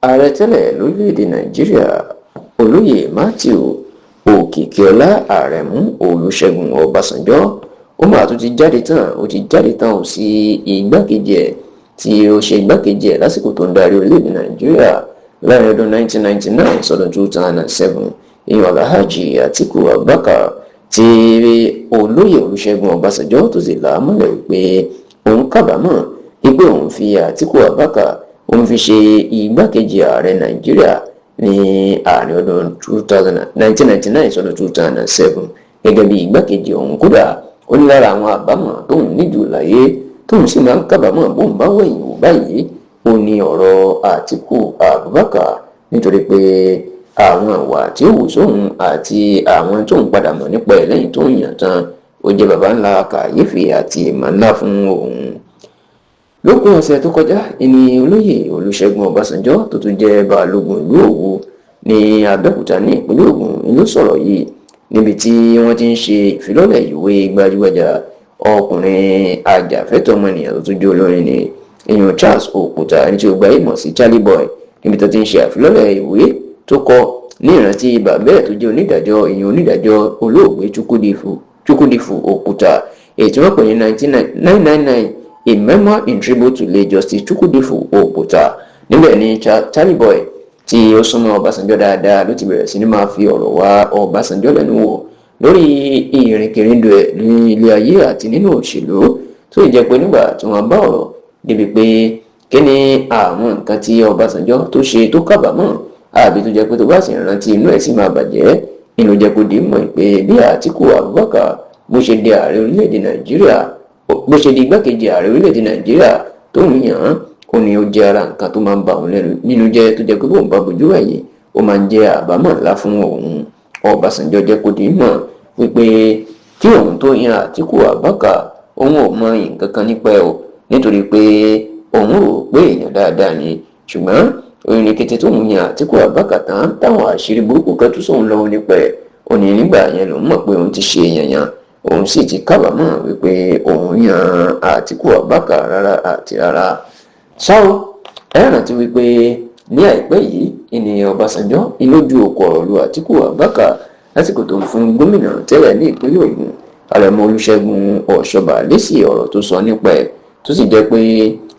ààrẹ tẹ́lẹ̀ lórílẹ̀‐èdè nàìjíríà olóyè Matthew Òkìkíọlá Àrẹ̀mú Olúṣẹ́gun Ọbásanjọ́ ó mà tún ti jáde tán ó sí igbákejì ẹ̀ tí ó ṣe igbákejì ẹ̀ lásìkò tó ń darí orílẹ̀‐èdè nàìjíríà láàrin ọdún 1999 sọdún 2007 ìyẹn Alhaji Atiku Abubakar tí olóyè Olúṣẹ́gun Ọbásanjọ́ tó sì là á mọ́lẹ̀ wípé òun kábàámọ̀ wípé òun fi Atiku Abubakar òun fi ṣe igbákejì ààrẹ nàìjíríà ní àárín ọdún 1999 sọdún 2007 gẹ́gẹ́ bí igbákejì òun. Kódà ó ní lára àwọn àbámọ̀ tóun níjù láyé tóun sì máa ń kábàámọ̀ bóun bá wẹ̀yìn wò báyìí ó ní ọ̀rọ̀ Atiku Abubakar nítorí pé àwọn àwà tí ó wù sóhun àti àwọn tóun padà mọ̀ nípa ẹ̀ lẹ́yìn tóun yàn tán ó jẹ́ baba ńlá kàyéfì àti ìmọ̀ ńlá fún òun. Lópin ọ̀sẹ̀ tó kọjá ìní olóyè Olúṣẹ́gun Ọbásanjọ́ tó tún jẹ́ balógun ìlú Òwu ní Abẹ́òkúta ní ìpínlẹ̀ Ògùn ló sọ̀rọ̀ yìí níbi tí wọ́n ti ń ṣe ìfilọ́lẹ̀ ìwé gbajúgbajà ọkùnrin ajàfẹ́tọ̀ọ́ ọmọnìyàn tó tún jẹ́ olórin ní èèyàn Charles Òkúta ẹni tí ó gba ìmọ̀ sí Charlie Boy níbi tó ti ń ṣe àfilọ́lẹ̀ ìwé tó kọ ní ìrántí bàbá ẹ̀ tó jẹ́ onídàájọ́ olóògbé Chukwudifù Òkúta èyí tí wọ́n pè ní 1999 a memoir in tribute to late Justice Chukwudifù Òkúta. Níbẹ̀ ni Charlie Boy tí ó súnmọ́ Ọbásanjọ́ dáadáa ló ti bẹ̀rẹ̀ sí ní máa fi ọ̀rọ̀ wá Ọbásanjọ́ lẹ́nu wò lórí ìrìnkèrindò ẹ̀ ní ilé ayé àti nínú òṣèlú tó jẹ́ pé nígbà tí wọ́n bá ọ̀rọ̀ débi pé kí ni àwọn nǹkan tí Ọbásanjọ́ tó ṣe tó kábàámọ̀ àbí tó jẹ́ pé tó bá sì rántí inú ẹ̀ sì máa bàjẹ́ inú jẹ́ kó dì í mọ̀ pé bí Àtíkù Abubakar bó ṣe di ààrẹ orílẹ̀-èdè Nàìjíríà bó ṣe di igbákejì ààrẹ orílẹ̀-èdè Nàìjíríà tó ń yàn án ó ní ó jẹ́ ara nǹkan tó máa ń bà òun lẹ́nu nínú jẹ́ tó jẹ́ pé bóun bá bojú ẹ̀yìn ó máa ń jẹ́ àbámọ̀ ńlá fún òun. Ọbásanjọ́ jẹ́ kó dì í mọ̀ wípé kí òun tó yan Àtíkù Abubakar òun ò mọ nǹkan kan nípa ẹ̀ o nítorí pé òun rò pé èèyàn dáadáa ni ṣùgbọ́n òun ní kété tóun yan Àtíkù Abubakar tán táwọn àṣírí burúkú kan tún sóun lọ́wọ́ nípa ẹ̀ ó ní nígbà yẹn lòun mọ̀ pé òun ti ṣe èèyàn òun sì ti kábàámọ̀ wípé òun yan Àtíkù Abubakar rárá àti rárá. ṣáò ẹ rántí wípé ní àìpẹ́ yìí ènìyàn Ọbásanjọ́ ìlójú òkú ọ̀rọ̀ lu Àtíkù Abubakar lásìkò tó ń fún gómìnà tẹ́lẹ̀ ní ìpínlẹ̀ Ògùn Àrẹ̀mú Olúṣẹ́gun Ọ̀ṣọ́bà lésì ọ̀rọ̀ tó sọ nípa ẹ̀ tó sì jẹ́ pé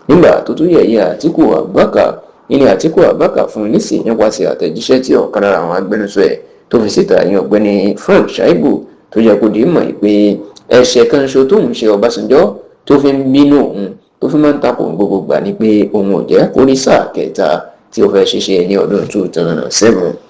nígbà tó tún yẹ̀yẹ́ Àtíkù Abubakar ilé Àtíkù Abubakar fún lésì nípasẹ̀ àtẹ̀jíṣẹ́ tí ọ̀kan lára àwọn agbẹnusọ ẹ̀ tó fi síta ní ọ̀gbẹ́ni Frank Shaibu tó jẹ́ kó dì í mọ̀ pé ẹ̀ṣẹ̀ kan ṣo tóun ṣe Ọbásanjọ́ tó fi ń bínú òun tó fi máa ń takò gbogbo gbà ní pé òun ò jẹ́ kó rí sáà kẹta tí ó fẹ́ ṣiṣẹ́ ní ọdún 2007.